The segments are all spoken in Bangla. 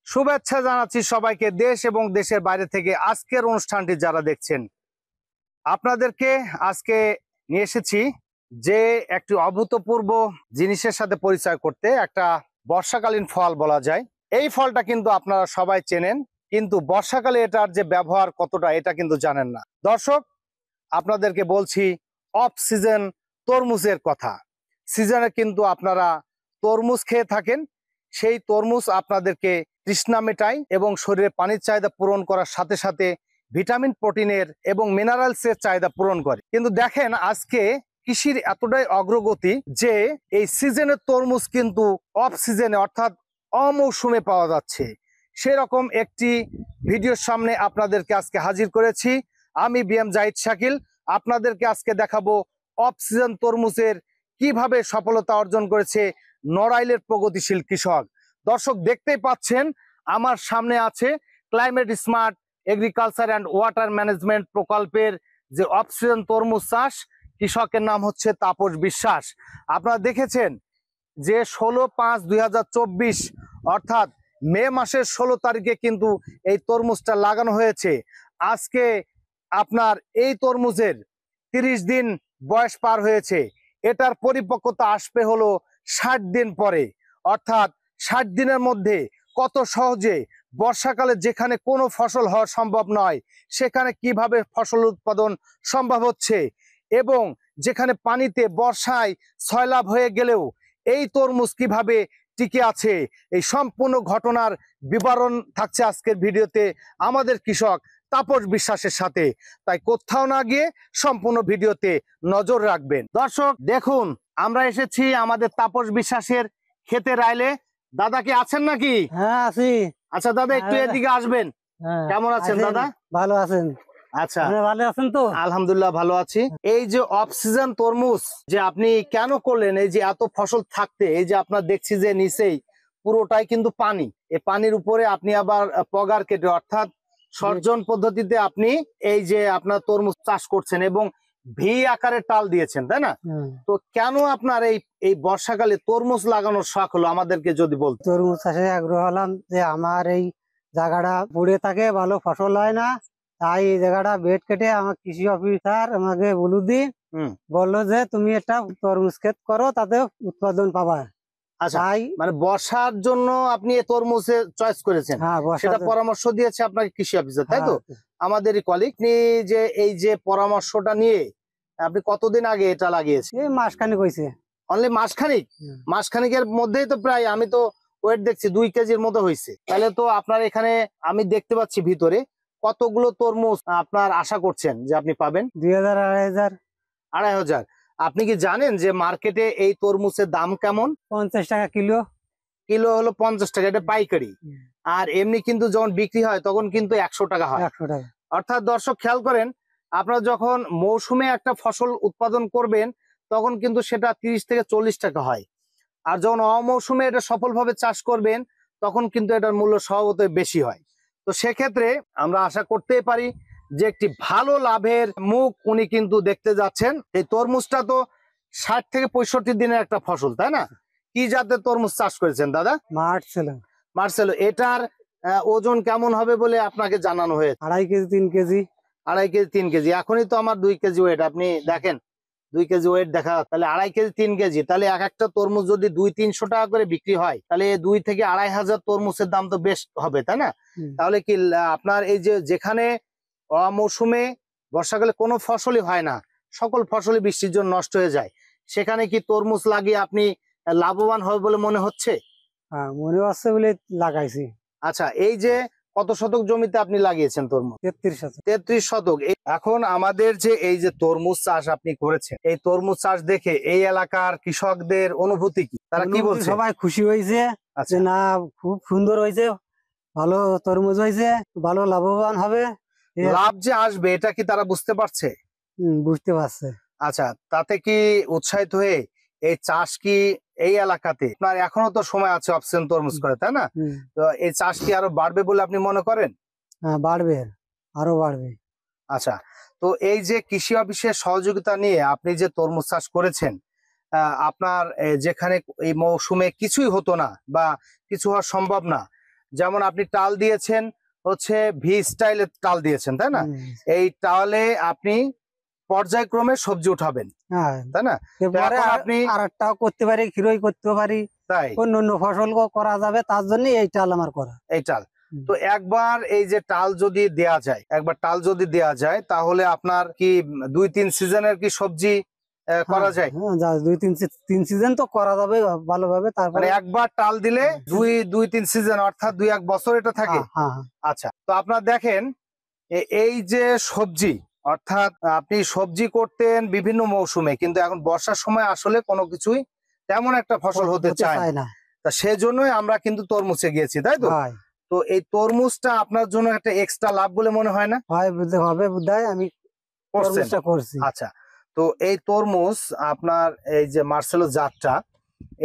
শুভেচ্ছা জানাচ্ছি সবাইকে দেশ এবং দেশের বাইরে থেকে। আজকের অনুষ্ঠানটি যারা দেখছেন আপনাদেরকে আজকে নিয়ে এসেছি যে একটি অভূতপূর্ব জিনিসের সাথে পরিচয় করতে। একটা বর্ষাকালীন ফল বলা যায়। এই ফলটা কিন্তু আপনারা সবাই চেনেন, কিন্তু বর্ষাকালে এটার যে ব্যবহার কতটা এটা কিন্তু জানেন না। দর্শক, আপনাদেরকে বলছি অফ সিজন তরমুজের কথা। সিজনে কিন্তু আপনারা তরমুজ খেয়ে থাকেন, সেই তরমুজ আপনাদেরকে তৃষ্ণা মেটায় এবং শরীরে পানির চাহিদা পূরণ করার সাথে সাথে ভিটামিন, প্রোটিনের এবং মিনারেলসের চাহিদা পূরণ করে। কিন্তু দেখেন আজকে কৃষির এতটাই অগ্রগতি যে এই সিজনের তরমুজ কিন্তু অফ সিজনে অর্থাৎ অমৌসুমে পাওয়া যাচ্ছে। সেরকম একটি ভিডিওর সামনে আপনাদেরকে আজকে হাজির করেছি। আমি বিএম জাহিদ শাকিল। আপনাদেরকে আজকে দেখাবো অফ সিজন তরমুজের কিভাবে সফলতা অর্জন করেছে নড়াইলের প্রগতিশীল কৃষক। দর্শক, দেখতেই পাচ্ছেন আমার সামনে আছে climate smart agriculture and water management প্রকল্পের যে অফ সিজন তরমুজ চাষ। কৃষকের নাম হচ্ছে তাপস বিশ্বাস। আপনারা দেখেছেন যে 16/5/2024 অর্থাৎ মে মাসের 16 তারিখে কিন্তু এই তরমুজটা লাগানো হয়েছে। আজকে আপনার এই তরমুজের 30 দিন বয়স পার হয়েছে। এটার পরিপক্কতা আসবে হলো 60 দিন পরে। অর্থাৎ 60 দিনের মধ্যে কত সহজে বর্ষাকালে যেখানে কোনো ফসল হওয়া সম্ভব নয় সেখানে কিভাবে ফসল উৎপাদন সম্ভব হচ্ছে, এবং যেখানে পানিতে বর্ষায় সয়লাভ হয়ে গেলেও এই তরমুজ কিভাবে টিকে আছে, এই সম্পূর্ণ ঘটনার বিবরণ থাকছে আজকের ভিডিওতে আমাদের কৃষক তাপস বিশ্বাসের সাথে। তাই কোথাও না গিয়ে সম্পূর্ণ ভিডিওতে নজর রাখবেন। দর্শক দেখুন, আমরা এসেছি আমাদের তাপস বিশ্বাসের ক্ষেতের আইলে। দাদা কি আছেন নাকি? হ্যাঁ আছি। আচ্ছা দাদা, একটু এদিকে আসবেন। কেমন আছেন দাদা? ভালো আছেন? আচ্ছা, ভালো আছেন তো? আলহামদুলিল্লাহ ভালো আছি। এই যে অফ সিজন তরমুজ যে আপনি কেন করলেন, এই যে এত ফসল থাকতে, এই যে আপনার দেখছি যে নিচেই পুরোটাই কিন্তু পানি, এই পানির উপরে আপনি আবার পগার কেটে অর্থাৎ সর্জন পদ্ধতিতে আপনি এই যে আপনার তরমুজ চাষ করছেন এবং ভি আকারে টাল দিয়েছেন, তাই না? তো কেন আপনার এই বর্ষাকালে তরমুজ লাগানোর শখ হলো আমাদেরকে যদি বলতেন। তরমুজ চাষে আগ্রহ হলাম যে আমার এই জায়গাটা পড়ে থাকে, ভালো ফসল হয় না, তাই এই জায়গাটা বেড কেটে আমার কৃষি অফিসার আমাকে বললো যে তুমি একটা তরমুজ ক্ষেত করো, তাতে উৎপাদন পাবা। আচ্ছা, মানে বর্ষার জন্য আপনি তরমুজের চয়েস করেছেন, সেটা পরামর্শ দিয়েছে আপনাকে কৃষি অফিসার, তাই তো? আমাদেরই কলিগ। আপনি যে এই যে পরামর্শটা নিয়ে আপনি কতদিন আগে এটা লাগিয়েছেন? এই মাসখানেক হয়েছে। অনলি মাসখানিক? মাসখানিকের মধ্যেই তো প্রায় আমি তো ওয়েট দেখছি 2 কেজির মতো হয়েছে। তাহলে তো আপনার এখানে আমি দেখতে পাচ্ছি ভিতরে কতগুলো তরমুজ আপনার আশা করছেন যে আপনি পাবেন? 2000 2500। আপনি কি জানেন যে মার্কেটে এই তরমুজের দাম কেমন? 50 টাকা কিলো। কিলো হলো 50 টাকা, এটা পাইকারি। আর এমনি কিন্তু যখন বিক্রি হয় তখন কিন্তু 100 টাকা হয়। 100 টাকা। অর্থাৎ দর্শক খেয়াল করেন, আপনারা যখন মৌসুমে একটা ফসল উৎপাদন করবেন তখন কিন্তু সেটা 30 থেকে 40 টাকা হয়। আর যখন অমৌসুমে এটা সফলভাবে চাষ করবেন তখন কিন্তু এটার মূল্য স্বভাবতই বেশি হয়। তো সেক্ষেত্রে আমরা আশা করতেই পারি যে একটি ভালো লাভের মুখ উনি কিন্তু দেখতে যাচ্ছেন। এই তরমুজটা তো 60 থেকে 65 দিনের একটা ফসল, তাই না? কি জাতের তরমুজ চাষ করেছেন দাদা? মার্সেলো। এটার ওজন কেমন হবে বলে আপনাকে জানানো হয়েছে? 2.5 কেজি 3 কেজি। 2.5 KG 3 KG. এখনই তো আমার 2 কেজি ওয়েট, আপনি দেখেন 2 কেজি ওয়েট দেখা, তাহলে 2.5 কেজি 3 কেজি। তাহলে এক একটা তরমুজ যদি 200-300 টাকা করে বিক্রি হয় তাহলে 2 থেকে 2,500 তরমুজের দাম তো বেশ হবে, তাই না? তাহলে কি আপনার এই যে যেখানে অমৌসুমে বর্ষাকালে কোনো ফসলই হয় না, সকল ফসলই বৃষ্টির জন্য নষ্ট হয়ে যায়, সেখানে কি তরমুজ লাগিয়ে আপনি লাভবান হবে বলে মনে হচ্ছে? হ্যাঁ, মনে হচ্ছে বলে লাগাইছি। আচ্ছা, এই যে কত শতক জমিতে আপনি লাগিয়েছেন তরমুজ? 33 শতক। 33 শতক। এখন আমাদের যে এই যে তরমুজ চাষ আপনি করেছেন, এই তরমুজ চাষ দেখে এই এলাকার কৃষকদের অনুভূতি কি, তারা কি বলছে? সবাই খুশি হয়েছে যে না, খুব সুন্দর হয়েছে, ভালো তরমুজ হয়েছে, ভালো লাভবান হবে। লাভ যে আসবে এটা কি তারা বুঝতে পারছে? বুঝতে পারছে। আচ্ছা, তাতে কি উৎসাহিত হয়ে এই চাষ কি এই এলাকাতে আপনার এখনো তো সময় আছে অপশন তরমুজ করে, তাই না? তো এই চাষ কি আরো বাড়বে বলে আপনি মনে করেন? হ্যাঁ, বাড়বে, আরো বাড়বে। আচ্ছা, তো এই যে কৃষি অফিসের সহযোগিতা নিয়ে আপনি যে তরমুজ চাষ করেছেন, আপনার যেখানে এই মৌসুমে কিছুই হতো না বা কিছু হওয়া সম্ভব না, যেমন আপনি টাল দিয়েছেন হচ্ছে ভি স্টাইলের টাল দিয়েছেন, তাই না? এই টালে আপনি পর্যায়ক্রমে সবজি উঠাবেন, হ্যাঁ, তাই না? এরপরে এখন আপনি আরেকটাও করতে পারি, খিরই করতে পারি, তাই অন্য ফসল করা যাবে, তার জন্য এই চাল আমার করা। এই টাল তো একবার এই যে টাল যদি দেয়া যায়, একবার টাল যদি দেয়া যায় তাহলে আপনার কি 2-3 সিজনের কি সবজি করা যায়? হ্যাঁ, 2-3 সিজন তো করা যাবে ভালোভাবে। মানে তারপরে একবার টাল দিলে 2-3 সিজন, অর্থাৎ 2-1 বছর এটা থাকে। হ্যাঁ, আচ্ছা, তো আপনারা দেখেন এই যে সবজি, অর্থাৎ আপনি সবজি করতেন বিভিন্ন মৌসুমে, কিন্তু এখন বর্ষার সময় আসলে কোনো কিছুই তেমন একটা ফসল হতে চায় না। তা সেজন্যই আমরা কিন্তু তরমুজে গিয়েছি, তাই তো? হয় তো এই তরমুজটা আপনার জন্য একটা এক্সট্রা লাভ বলে মনে হয় না? হয় হবে বোধহয়, আমি করছেন? তরমুজটা করছি। আচ্ছা, তো এই তরমুজ আপনার এই যে মার্সেলো জাতটা,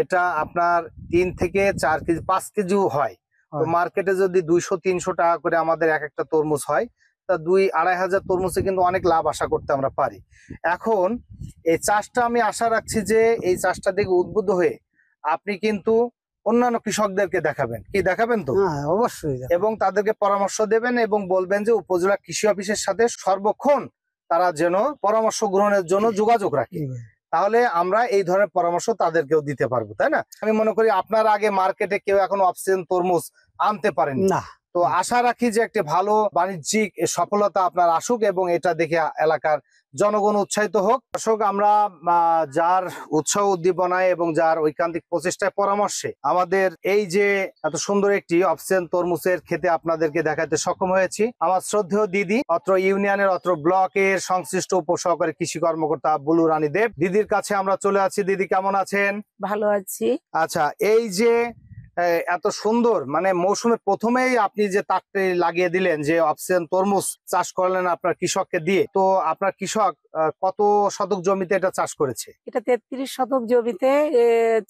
এটা আপনার 3 থেকে 4 কেজি 5 কেজিও হয়। তো মার্কেটে যদি 200-300 টাকা করে আমাদের এক একটা তরমুজ হয়, তা 2-2.5 হাজার তরমুজে কিন্তু অনেক লাভ আশা করতে আমরা পারি। এখন এই চাষটা আমি আশা রাখছি যে এই চাষটা থেকে উদ্বুদ্ধ হয়ে আপনি কিন্তু অন্যান্য কৃষকদেরকে দেখাবেন, কি দেখাবেন তো? হ্যাঁ, অবশ্যই। এবং তাদেরকে পরামর্শ দেবেন এবং বলবেন যে উপজেলা কৃষি অফিসের সাথে সর্বক্ষণ তারা যেন পরামর্শ গ্রহণের জন্য যোগাযোগ রাখে, তাহলে আমরা এই ধরনের পরামর্শ তাদেরকেও দিতে পারবো, তাই না? আমি মনে করি আপনার আগে মার্কেটে কেউ এখন অফসিজন তরমুজ আনতে পারেনি না, তো আশা রাখি যে একটি ভালো বাণিজ্যিক সফলতা আপনার আসুক এবং এটা দেখে এলাকার জনগণ উৎসাহিত হোক। দর্শক, আমরা যার উৎসাহ উদ্দীপনায় এবং যার ঐকান্তিক প্রচেষ্টায় পরামর্শে আমাদের এই যে এত সুন্দর একটি অফসিজন তরমুজের খেতে আপনাদেরকে দেখাতে সক্ষম হয়েছি, আমার শ্রদ্ধেয় দিদি, অত্র ইউনিয়নের অত্র ব্লকের সংশ্লিষ্ট উপসহকারী কৃষি কর্মকর্তা বুলু রানী দেব, দিদির কাছে আমরা চলে আছি। দিদি, কেমন আছেন? ভালো আছি। আচ্ছা, এই যে এত সুন্দর, মানে মৌসুমের প্রথমেই আপনি যে তাকটি লাগিয়ে দিলেন, যে অফসিজন তরমুজ চাষ করলেন আপনার কৃষককে দিয়ে, তো আপনার কৃষক কত শতক জমিতে এটা চাষ করেছে? এটা 33 শতক জমিতে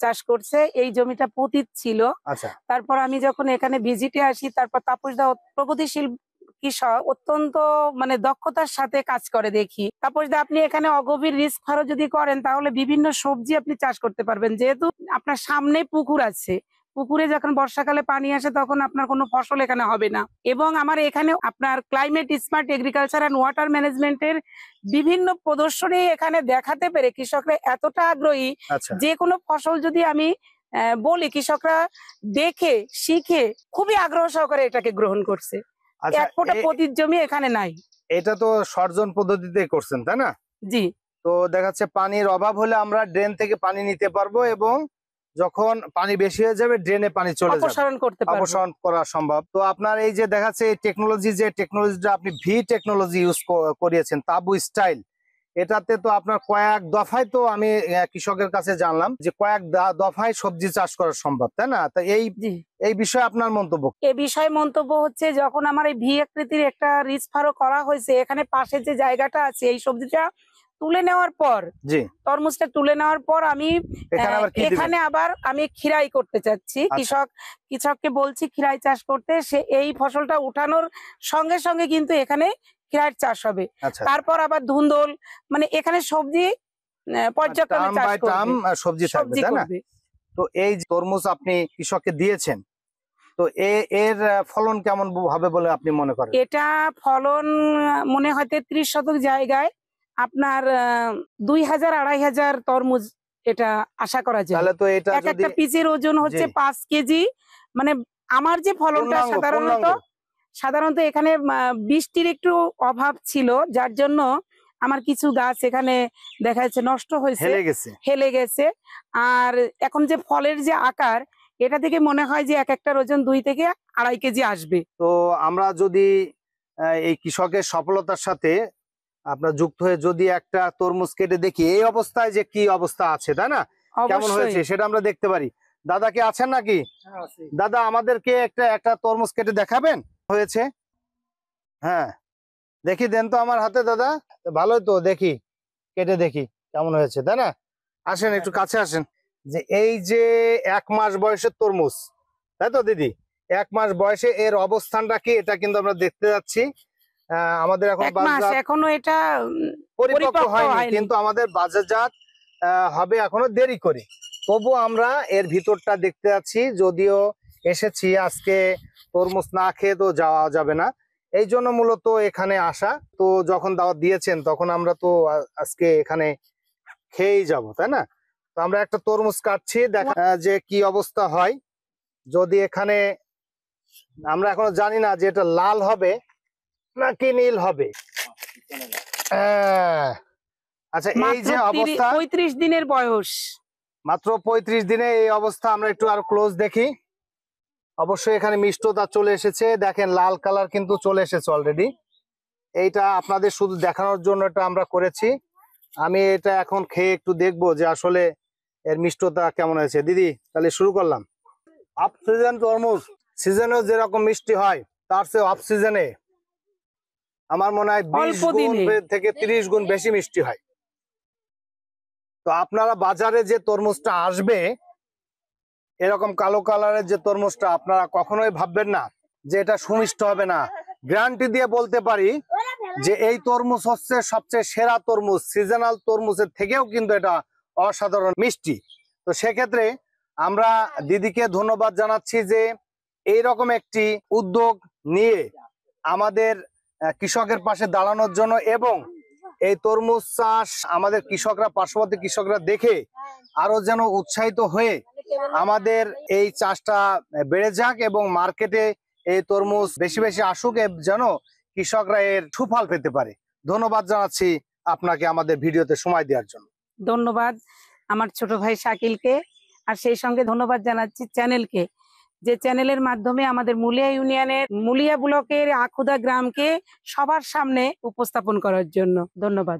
চাষ করছে। এই জমিটা পতিত ছিল। আচ্ছা, তারপর আমি যখন এখানে ভিজিটে আসি, তারপর তাপসদা প্রগতিশীল কৃষক, অত্যন্ত মানে দক্ষতার সাথে কাজ করে দেখি। তাপসদা, আপনি এখানে অগভীর রিস্ক ফারও যদি করেন তাহলে বিভিন্ন সবজি আপনি চাষ করতে পারবেন, যেহেতু আপনার সামনে পুকুর আছে। পুকুরে যখন বর্ষাকালে পানি আসে তখন আপনার কোনো ফসল এখানে হবে না। এবং আমার এখানে আপনার climate smart agriculture and water ম্যানেজমেন্টের বিভিন্ন প্রদর্শনী এখানে দেখাতে পেরে কৃষকরা এতটা আগ্রহী, যে কোনো ফসল যদি আমি বলি, কৃষকরা দেখে শিখে খুবই আগ্রহ সহকারে এটাকে গ্রহণ করছে। এক ফোঁটা পতিত জমি এখানে নাই। এটা তো সর্জন পদ্ধতিতে করছেন, তাই না? জি। তো দেখা যাচ্ছে পানির অভাব হলে আমরা ড্রেন থেকে পানি নিতে পারবো এবং যখন পানি বেশি হয়ে যাবে ড্রেনে পানি চলে যাবে, অপসারণ করা সম্ভব। তো আপনার এই যে দেখা যাচ্ছে এই টেকনোলজি, যে টেকনোলজিটা আপনি ভি টেকনোলজি ইউজ করিয়েছেন, তাবু স্টাইল, এটাতে তো আপনার কয়েক দফায়, তো আমি কৃষকের কাছে জানলাম যে কয়েক দফায় সবজি চাষ করা সম্ভব, তাই না? তো এই বিষয়ে আপনার মন্তব্য? এই বিষয়ে মন্তব্য হচ্ছে, যখন আমার এই ভি আকৃতির একটা রিচ ফারো করা হয়েছে, এখানে পাশে যে জায়গাটা আছে, এই সবজিটা তুলে নেওয়ার পর, তরমুজটা তুলে নেওয়ার পর আমি এখানে আবার আমি খিরাই করতে চাচ্ছি। কৃষককে বলছি খিরাই চাষ করতে। সে এই ফসলটা উঠানোর সঙ্গে সঙ্গে কিন্তু এখানে খিরাইয়ের চাষ হবে। তারপর আবার ধুন্দল, মানে এখানে সবজি পর্যায়ক্রমে চাষ করবে, সবজি থাকবে। তো এই তরমুজ আপনি কৃষককে দিয়েছেন, তো এর ফলন কেমন হবে বলে আপনি মনে করেন? এটা ফলন মনে হয় 33 শতক জায়গায় আপনার 2000-2500 তরমুজ এটা আশা করা যায়। তাহলে তো এটা এক একটা পিচের ওজন হচ্ছে 5 কেজি। মানে আমার যে ফলনটা সাধারণত এখানে বৃষ্টির একটু অভাব ছিল, যার জন্য আমার কিছু গাছ এখানে দেখা যাচ্ছে নষ্ট হয়েছে, হেলে গেছে। আর এখন যে ফলের যে আকার, এটা থেকে মনে হয় যে এক একটার ওজন 2 থেকে 2.5 কেজি আসবে। তো আমরা যদি এই কৃষকের সফলতার সাথে আপনার যুক্ত হয়ে যদি একটা তরমুজ কেটে দেখি এই অবস্থায় যে কি অবস্থা আছে, তাই না, কেমন হয়েছে সেটা আমরা দেখতে পারি। দাদা কি আছেন নাকি? দাদা, আমাদেরকে একটা তরমুজ কেটে দেখাবেন? হয়েছে, হ্যাঁ, দেখি দেন তো আমার হাতে। দাদা, ভালোই তো, দেখি কেটে দেখি কেমন হয়েছে, তাই না? আসেন একটু কাছে আসেন। যে এই যে 1 মাস বয়সের তরমুজ, তাই তো দিদি? 1 মাস বয়সে এর অবস্থানটা কি, এটা কিন্তু আমরা দেখতে যাচ্ছি। আমাদের এখনো এটা পরিপক্ক হয়নি, কিন্তু আমাদের বাজারজাত হবে এখনো দেরি করে। তবু আমরা এর ভিতরটা দেখতে যাচ্ছি, যদিও এসেছি আজকে তরমুজ না খেয়ে তো যাওয়া যাবে না, এই জন্য মূলত এখানে আসা। তো যখন দাওয়াত দিয়েছেন তখন আমরা তো আজকে এখানে খেয়েই যাব, তাই না? তো আমরা একটা তরমুজ কাটছি, দেখা যে কি অবস্থা হয়। যদি এখানে আমরা এখনো জানি না যে এটা লাল হবে নাকি নীল হবে। আচ্ছা, এই যে অবস্থা 35 দিনের বয়স, মাত্র 35 দিনে এই অবস্থা। আমরা একটু আরো ক্লোজ দেখি। অবশ্যই এখানে মিষ্টতা চলে এসেছে, দেখেন লাল কালার কিন্তু চলে এসেছে অলরেডি। এইটা আপনাদের শুধু দেখানোর জন্য এটা আমরা করেছি। আমি এটা এখন খেয়ে একটু দেখবো যে আসলে এর মিষ্টতা কেমন হয়েছে। দিদি, তাহলে শুরু করলাম। অফ সিজন তরমুজ, সিজনেও যেরকম মিষ্টি হয় তার চেয়ে অফ সিজনে আমার মনে হয় 20 গুণ থেকে 30 গুণ বেশি মিষ্টি হয়। তো আপনারা বাজারে যে তরমুজটা আসবে এরকম কালো কালারের যে তরমুজটা, আপনারা কখনোই ভাববেন না যে এটা সুমিষ্ট হবে না। গ্যারান্টি দিয়ে বলতে পারি যে এই তরমুজ হচ্ছে সবচেয়ে সেরা তরমুজ। সিজনাল তরমুজের থেকেও কিন্তু এটা অসাধারণ মিষ্টি। তো সেক্ষেত্রে আমরা দিদিকে ধন্যবাদ জানাচ্ছি যে এইরকম একটি উদ্যোগ নিয়ে আমাদের কৃষকের পাশে দাঁড়ানোর জন্য, এবং এই তরমুজ চাষ আমাদের কৃষকরা, পার্শ্ববর্তী কৃষকরা দেখে আরো যেন উৎসাহিত হয়ে আমাদের এই চাষটা বেড়ে যাক এবং মার্কেটে এই তরমুজ বেশি বেশি আসুক, যেন কৃষকরা এর সুফল পেতে পারে। ধন্যবাদ জানাচ্ছি আপনাকে আমাদের ভিডিওতে সময় দেওয়ার জন্য। ধন্যবাদ আমার ছোট ভাই শাকিলকে, আর সেই সঙ্গে ধন্যবাদ জানাচ্ছি চ্যানেলকে, যে চ্যানেলের মাধ্যমে আমাদের মুলিয়া ইউনিয়নের মুলিয়া ব্লকের আখুদা গ্রামকে সবার সামনে উপস্থাপন করার জন্য। ধন্যবাদ।